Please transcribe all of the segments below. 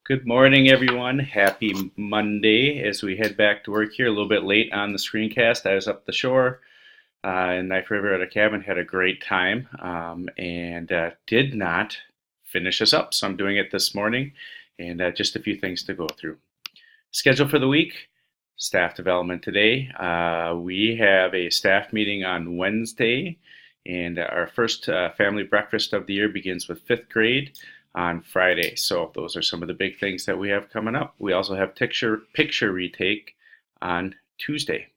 Good morning, everyone. Happy Monday as we head back to work here. A little bit late on the screencast. I was up the shore in Knife River at a cabin, had a great time, and did not finish us up. So I'm doing it this morning and just a few things to go through. Schedule for the week staff development today. We have a staff meeting on Wednesday, and our first family breakfast of the year begins with fifth grade on Friday. So those are some of the big things that we have coming up. We also have picture retake on Tuesday.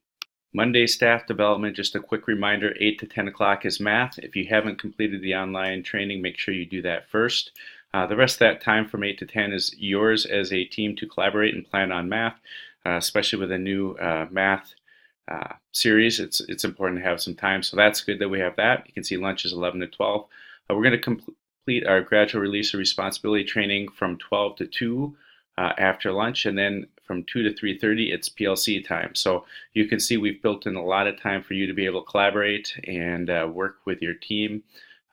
Monday staff development, just a quick reminder, 8 to 10 o'clock is math. If you haven't completed the online training, make sure you do that first. The rest of that time from 8 to 10 is yours as a team to collaborate and plan on math, especially with a new math series. It's important to have some time, so that's good that we have that. You can see lunch is 11 to 12. We're going to complete our gradual release of responsibility training from 12 to 2 after lunch, and then from 2 to 3:30 it's PLC time. So you can see we've built in a lot of time for you to be able to collaborate and work with your team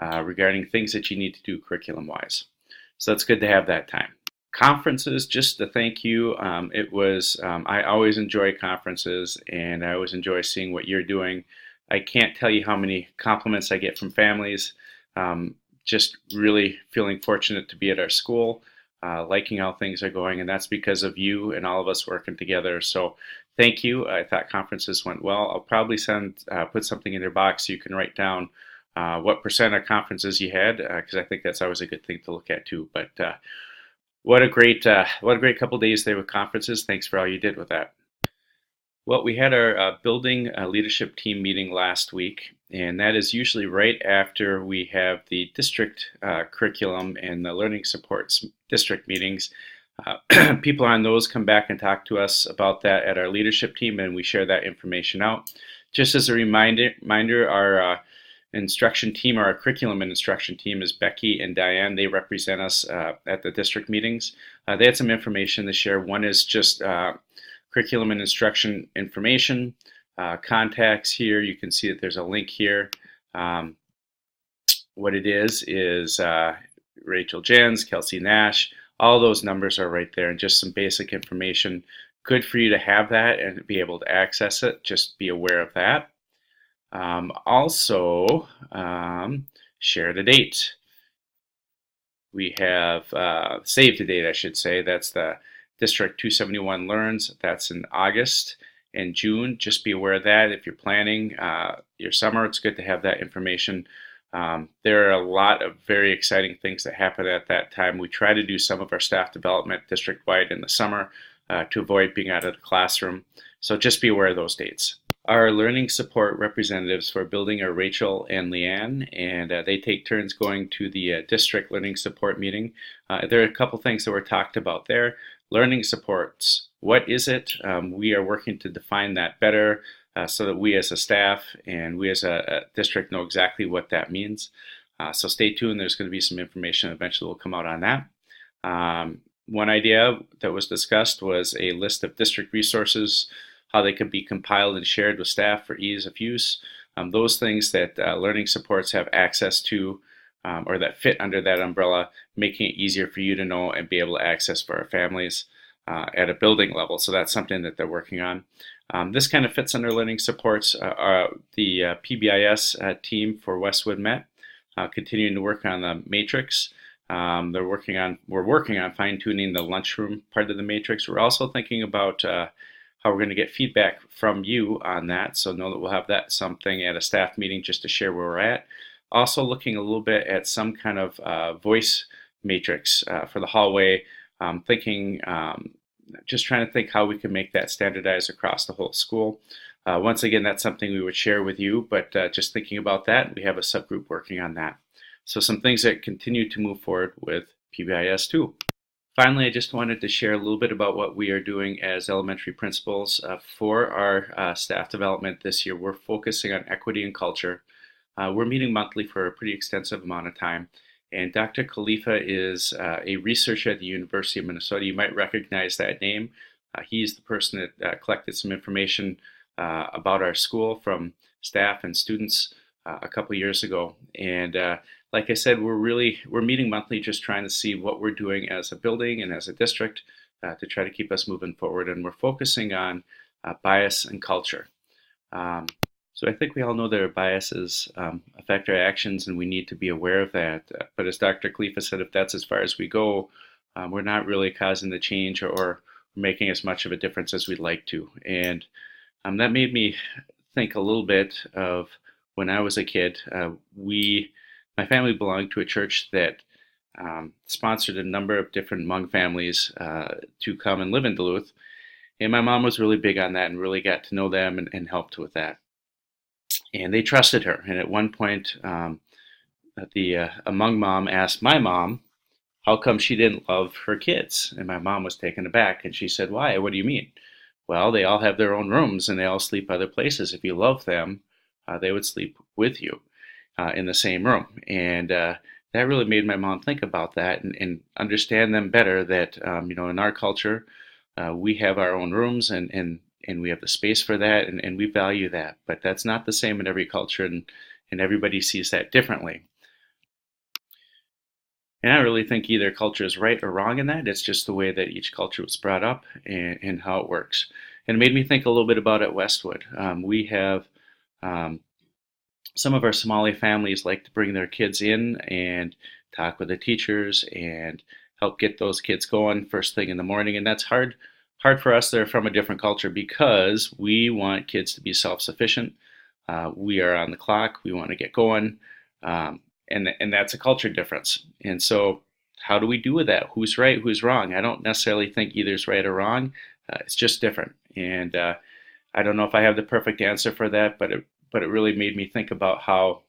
regarding things that you need to do curriculum wise. So it's good to have that time. Conferences, just to thank you. I always enjoy conferences, and I always enjoy seeing what you're doing. I can't tell you how many compliments I get from families. Just really feeling fortunate to be at our school, liking how things are going, and that's because of you and all of us working together. So thank you. I thought conferences went well. I'll probably put something in your box so you can write down what percent of conferences you had, because I think that's always a good thing to look at too. But what a great couple days there with conferences. Thanks for all you did with that. Well, we had our building leadership team meeting last week, and that is usually right after we have the district curriculum and the learning supports district meetings. People on those come back and talk to us about that at our leadership team, and we share that information out. Just as a reminder, our instruction team, or our curriculum and instruction team, is Becky and Diane. They represent us at the district meetings. They had some information to share. One is just curriculum and instruction information, contacts here. You can see that there's a link here. What it is Rachel Jens, Kelsey Nash, all those numbers are right there, and just some basic information. Good for you to have that and be able to access it. Just be aware of that. Also, share the date. We have save the date, I should say. That's the District 271 Learns. That's in August and June. Just be aware of that. If you're planning your summer, it's good to have that information. There are a lot of very exciting things that happen at that time. We try to do some of our staff development district-wide in the summer to avoid being out of the classroom. So just be aware of those dates. Our learning support representatives for building are Rachel and Leanne, and they take turns going to the district learning support meeting. There are a couple things that were talked about there. Learning supports, what is it? We are working to define that better so that we as a staff and we as a district know exactly what that means. So stay tuned. There's going to be some information eventually will come out on that. One idea that was discussed was a list of district resources, how they could be compiled and shared with staff for ease of use. Those things that learning supports have access to or that fit under that umbrella, making it easier for you to know and be able to access for our families at a building level. So that's something that they're working on. This kind of fits under learning supports. The PBIS team for Westwood Met, continuing to work on the matrix. We're working on fine-tuning the lunchroom part of the matrix. We're also thinking about how we're going to get feedback from you on that. So know that we'll have that something at a staff meeting just to share where we're at. Also looking a little bit at some kind of voice matrix for the hallway. Just trying to think how we can make that standardized across the whole school. Once again, that's something we would share with you, but just thinking about that, we have a subgroup working on that. So some things that continue to move forward with PBIS too. Finally, I just wanted to share a little bit about what we are doing as elementary principals for our staff development this year. We're focusing on equity and culture. We're meeting monthly for a pretty extensive amount of time. And Dr. Khalifa is a researcher at the University of Minnesota. You might recognize that name. He's the person that collected some information about our school from staff and students a couple years ago. And like I said, we're meeting monthly, just trying to see what we're doing as a building and as a district to try to keep us moving forward. And we're focusing on bias and culture. Um, so I think we all know that our biases affect our actions, and we need to be aware of that. But as Dr. Khalifa said, if that's as far as we go, we're not really causing the change or making as much of a difference as we'd like to. And that made me think a little bit of when I was a kid. My family belonged to a church that sponsored a number of different Hmong families to come and live in Duluth. And my mom was really big on that and really got to know them and helped with that. And they trusted her. And at one point, a Hmong mom asked my mom how come she didn't love her kids. And my mom was taken aback. And she said, "Why? What do you mean?" "Well, they all have their own rooms and they all sleep other places. If you love them, they would sleep with you in the same room." And that really made my mom think about that and understand them better. That in our culture, we have our own rooms and we have the space for that, and we value that. But that's not the same in every culture, and everybody sees that differently. And I don't really think either culture is right or wrong in that. It's just the way that each culture was brought up and how it works. And it made me think a little bit about at Westwood. We have um, some of our Somali families like to bring their kids in and talk with the teachers and help get those kids going first thing in the morning. And that's hard for us that are from a different culture because we want kids to be self-sufficient. We are on the clock. We want to get going. And that's a culture difference. And so how do we do with that? Who's right? Who's wrong? I don't necessarily think either's right or wrong. It's just different. And I don't know if I have the perfect answer for that, but it really made me think about how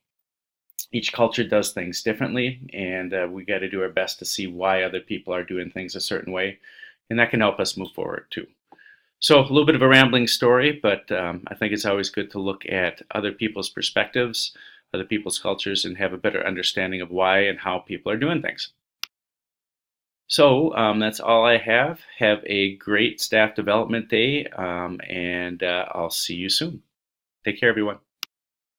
each culture does things differently, and we got to do our best to see why other people are doing things a certain way, and that can help us move forward too. So a little bit of a rambling story, but I think it's always good to look at other people's perspectives, other people's cultures, and have a better understanding of why and how people are doing things. So that's all I have. Have a great staff development day, and I'll see you soon. Take care, everyone.